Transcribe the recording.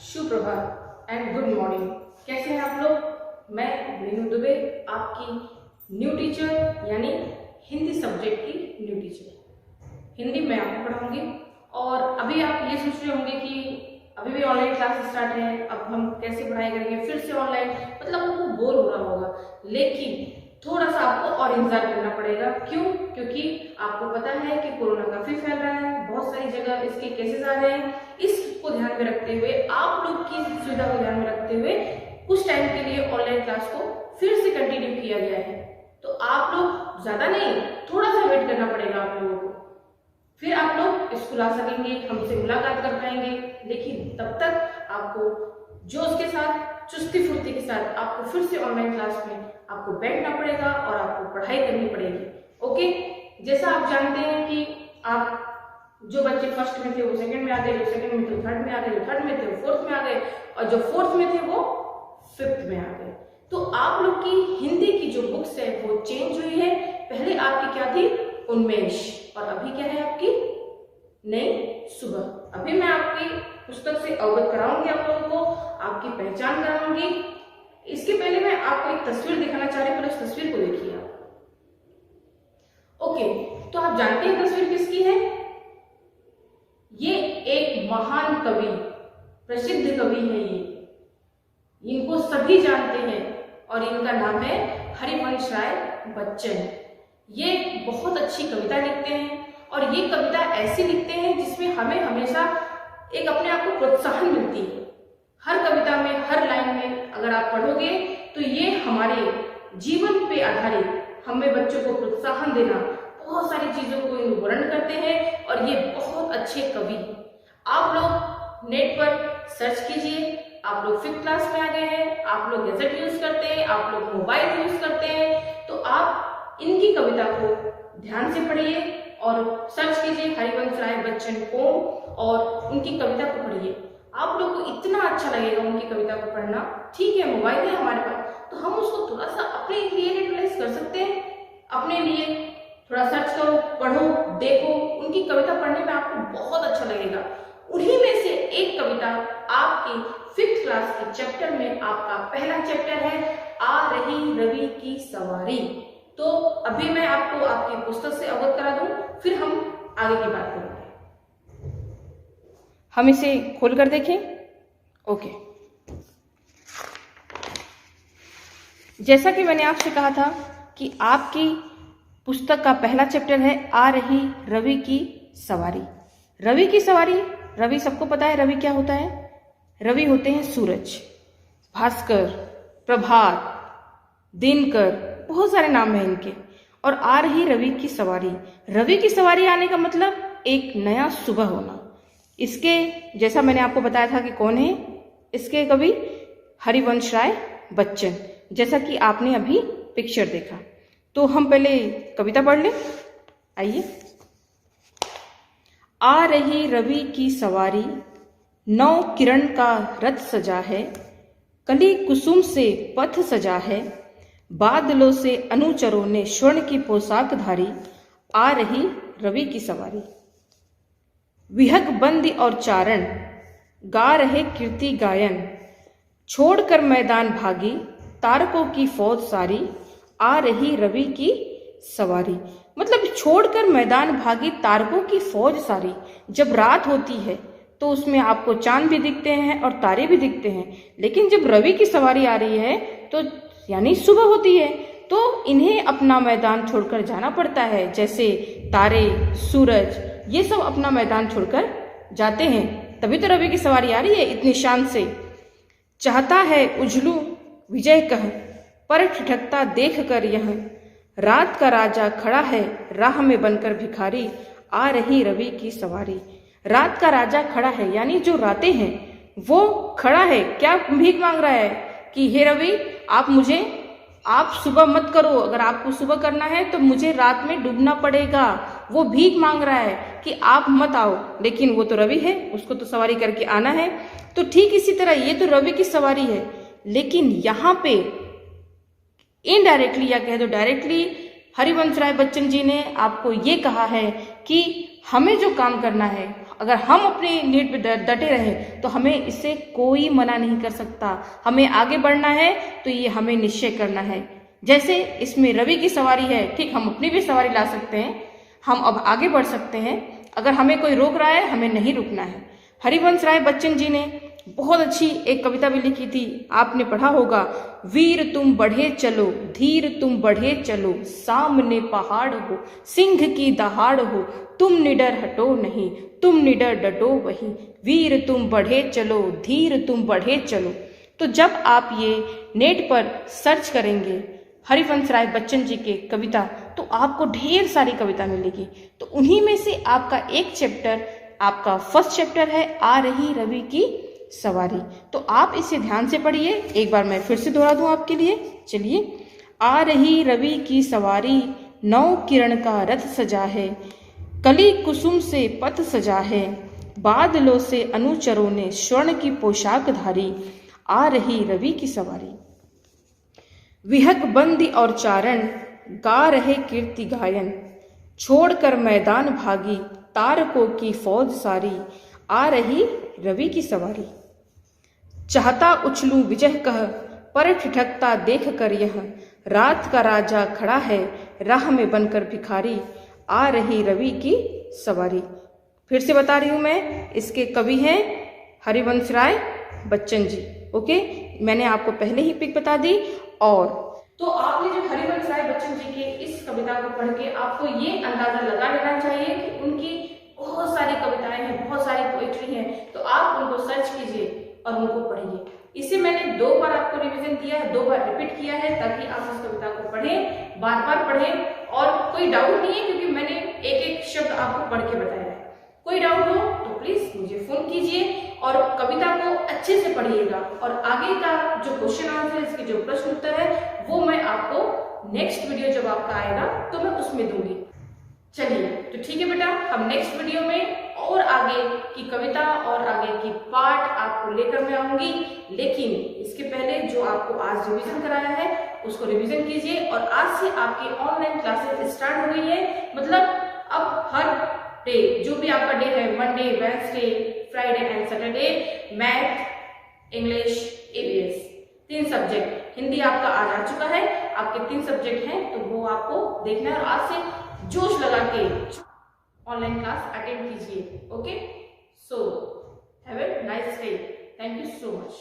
सुप्रभात and good morning. कैसे हैं आप लोग? मैं मीनू दुबे, आपकी न्यू टीचर यानी हिंदी सब्जेक्ट की न्यू टीचर। हिंदी मैं आपको पढ़ाऊंगी। और अभी आप ये सोच रहे होंगे कि अभी भी ऑनलाइन क्लास स्टार्ट है, अब हम कैसे पढ़ाई करेंगे, फिर से ऑनलाइन, मतलब आपको बोर हो रहा होगा। लेकिन थोड़ा सा आपको और इंतजार करना पड़ेगा। क्यों? क्योंकि आपको पता है कि कोरोना काफी फैल रहा है, बहुत सारी जगह इसके केसेस आ रहे हैं। इसको ध्यान में रखते हुए, आप लोग की सुविधा को ध्यान में रखते हुए कुछ टाइम के लिए ऑनलाइन क्लास को फिर से कंटिन्यू किया गया है। तो आप लोग ज्यादा नहीं, थोड़ा सा वेट करना पड़ेगा आप लोगों को, फिर आप लोग स्कूल आ सकेंगे, हमसे मुलाकात कर पाएंगे। लेकिन तब तक आपको जोश के साथ, चुस्ती फुर्ती के साथ आपको फिर से ऑनलाइन क्लास में आपको बैठना पड़ेगा और आपको पढ़ाई करनी पड़ेगी। ओके, जैसा आप जानते हैं कि आप जो बच्चे फर्स्ट में थे वो सेकंड में आ गए, जो सेकंड में थे वो थर्ड में आ गए, जो थर्ड में थे वो फोर्थ में आ गए, और जो फोर्थ में थे वो फिफ्थ में आ गए। तो आप लोग की हिंदी की जो बुक्स है वो चेंज हुई है। पहले आपकी क्या थी? उन्मेष, और अभी क्या है आपकी? नई सुबह। अभी मैं आपकी पुस्तक से अवगत कराऊंगी, आप लोगों को आपकी पहचान कराऊंगी। इसके पहले मैं आपको एक तस्वीर दिखाना चाह रही हूँ, पहले उस तस्वीर को देखिए आप। ओके, तो आप जानते हैं तस्वीर किसकी है? ये एक महान कवि, प्रसिद्ध कवि है ये, इनको सभी जानते हैं और इनका नाम है हरिवंश राय बच्चन। ये बहुत अच्छी कविता लिखते हैं और ये कविता ऐसी लिखते हैं जिसमें हमें हमेशा एक अपने आप को प्रोत्साहन मिलती है। हर कविता में, हर लाइन में अगर आप पढ़ोगे तो ये हमारे जीवन पे आधारित, हमें बच्चों को प्रोत्साहन देना, बहुत सारी चीजों को वर्णन करते हैं और ये बहुत अच्छे कवि। आप लोग नेट पर सर्च कीजिए। आप लोग फिफ्थ क्लास में आ गए हैं, आप लोग गैजेट यूज करते हैं, आप लोग मोबाइल यूज करते हैं, तो आप इनकी कविता को ध्यान से पढ़िए और सर्च कीजिए हरिवंश राय बच्चन पोम और उनकी कविता को पढ़िए। आप लोग को इतना अच्छा लगेगा उनकी कविता को पढ़ना। ठीक है, मोबाइल है हमारे पास, तो हम उसको थोड़ा सा अपने लिए यूटिलाइज कर सकते हैं। अपने लिए थोड़ा सर्च करो, पढ़ो, देखो, उनकी कविता पढ़ने में आपको बहुत अच्छा लगेगा। उन्हीं में से एक कविता आपकी फिफ्थ क्लास के चैप्टर में, आपका पहला चैप्टर है आ रही रवि की सवारी। तो अभी मैं आपको आपकी पुस्तक से अवगत करा दूं, फिर हम आगे की बात करेंगे। हम इसे खोल कर देखें। ओके, जैसा कि मैंने आपसे कहा था कि आपकी पुस्तक का पहला चैप्टर है आ रही रवि की सवारी। रवि की सवारी, रवि सबको पता है रवि क्या होता है। रवि होते हैं सूरज, भास्कर, प्रभात, दिनकर, बहुत सारे नाम हैं इनके। और आ रही रवि की सवारी, रवि की सवारी आने का मतलब एक नया सुबह होना। इसके जैसा मैंने आपको बताया था कि कौन है इसके कवि, हरिवंश राय बच्चन, जैसा कि आपने अभी पिक्चर देखा। तो हम पहले कविता पढ़ लें, आइए। आ रही रवि की सवारी, नौ किरण का रथ सजा है, कली कुसुम से पथ सजा है, बादलों से अनुचरों ने स्वर्ण की पोशाक धारी, आ रही रवि की सवारी। विहग बंदी और चारण, गा रहे कीर्ति गायन, छोड़कर मैदान भागी, तारकों की फौज सारी, आ रही रवि की सवारी। मतलब छोड़कर मैदान भागी, तारकों की फौज सारी। जब रात होती है तो उसमें आपको चांद भी दिखते हैं और तारे भी दिखते हैं, लेकिन जब रवि की सवारी आ रही है तो यानी सुबह होती है, तो इन्हें अपना मैदान छोड़कर जाना पड़ता है। जैसे तारे, सूरज, ये सब अपना मैदान छोड़कर जाते हैं, तभी तो रवि की सवारी आ रही है इतनी शान से। चाहता है उजलू विजय कह, पर ठिठकता देख कर यह, रात का राजा खड़ा है राह में बनकर भिखारी, आ रही रवि की सवारी। रात का राजा खड़ा है, यानी जो रातें हैं वो खड़ा है, क्या भीख मांग रहा है कि हे रवि आप सुबह मत करो, अगर आपको सुबह करना है तो मुझे रात में डूबना पड़ेगा। वो भीख मांग रहा है कि आप मत आओ, लेकिन वो तो रवि है, उसको तो सवारी करके आना है। तो ठीक इसी तरह ये तो रवि की सवारी है, लेकिन यहाँ पे इनडायरेक्टली या कह दो डायरेक्टली हरिवंश राय बच्चन जी ने आपको ये कहा है कि हमें जो काम करना है, अगर हम अपने नीड पे डटे रहें तो हमें इससे कोई मना नहीं कर सकता। हमें आगे बढ़ना है तो ये हमें निश्चय करना है। जैसे इसमें रवि की सवारी है, ठीक हम अपनी भी सवारी ला सकते हैं, हम अब आगे बढ़ सकते हैं। अगर हमें कोई रोक रहा है, हमें नहीं रुकना है। हरिवंश राय बच्चन जी ने बहुत अच्छी एक कविता भी लिखी थी, आपने पढ़ा होगा, वीर तुम बढ़े चलो, धीर तुम बढ़े चलो, सामने पहाड़ हो, सिंह की दहाड़ हो, तुम निडर हटो नहीं, तुम निडर डटो वही, वीर तुम बढ़े चलो, धीर तुम बढ़े चलो। तो जब आप ये नेट पर सर्च करेंगे हरिवंश राय बच्चन जी के कविता, तो आपको ढेर सारी कविता मिलेगी। तो उन्हीं में से आपका एक चैप्टर, आपका फर्स्ट चैप्टर है आ रही रवि की सवारी। तो आप इसे ध्यान से पढ़िए। एक बार मैं फिर से दोहरा दूं आपके लिए। चलिए, आ रही रवि की सवारी, नौ किरण का रथ सजा है, कली कुसुम से पथ सजा है, बादलों से अनुचरों ने स्वर्ण की पोशाक धारी, आ रही रवि की सवारी। विहक बंदी और चारण, गा रहे कीर्ति गायन, छोड़कर मैदान भागी, तारकों की फौज सारी, आ रही रवि की सवारी। चाहता उछलूं विजय कह, पर ठिठकता देख कर यह, रात का राजा खड़ा है, राह में बनकर भिखारी, आ रही रवि की सवारी। फिर से बता रही हूं मैं, इसके कवि हैं हरिवंश राय बच्चन जी। ओके, मैंने आपको पहले ही पिक बता दी। और तो आपने जो हरिवंश राय बच्चन जी के इस कविता को पढ़ के आपको ये अंदाजा लगा लेना चाहिए कि उनकी बहुत सारी कविताएं हैं, बहुत सारी पोइट्री है। तो आप उनको सर्च कीजिए और उनको पढ़िए। इसे मैंने 2 बार आपको रिवीजन किया है, 2 बार रिपीट किया है, ताकि आप इस कविता को पढ़ें, बार बार पढ़ें। और कोई डाउट नहीं है, क्योंकि मैंने एक एक शब्द आपको पढ़ के बताया है। कोई डाउट हो तो प्लीज मुझे फोन कीजिए और कविता को अच्छे से पढ़िएगा। और आगे का जो क्वेश्चन आंसर, इसके जो प्रश्न उत्तर है, वो मैं आपको नेक्स्ट वीडियो जब आपका आएगा तो मैं उसमें दूंगी। चलिए, तो ठीक है बेटा, हम नेक्स्ट वीडियो में और आगे की कविता और आगे की पाठ आपको लेकर मैं आऊंगी। लेकिन इसके पहले जो आपको आज रिवीजन कराया है उसको रिवीजन कीजिए। और आज से आपकी ऑनलाइन क्लासेस स्टार्ट हो गई है। मतलब अब हर डे, जो भी आपका डे है, Monday, Wednesday, Friday and Saturday, math, English, EVS, 3 subject. Hindi आपका आज आ चुका है, आपके 3 सब्जेक्ट हैं, तो वो आपको देखना है और आज से जोश लगा के ऑनलाइन क्लास अटेंड कीजिए। Okay, so have a nice day. Thank you so much.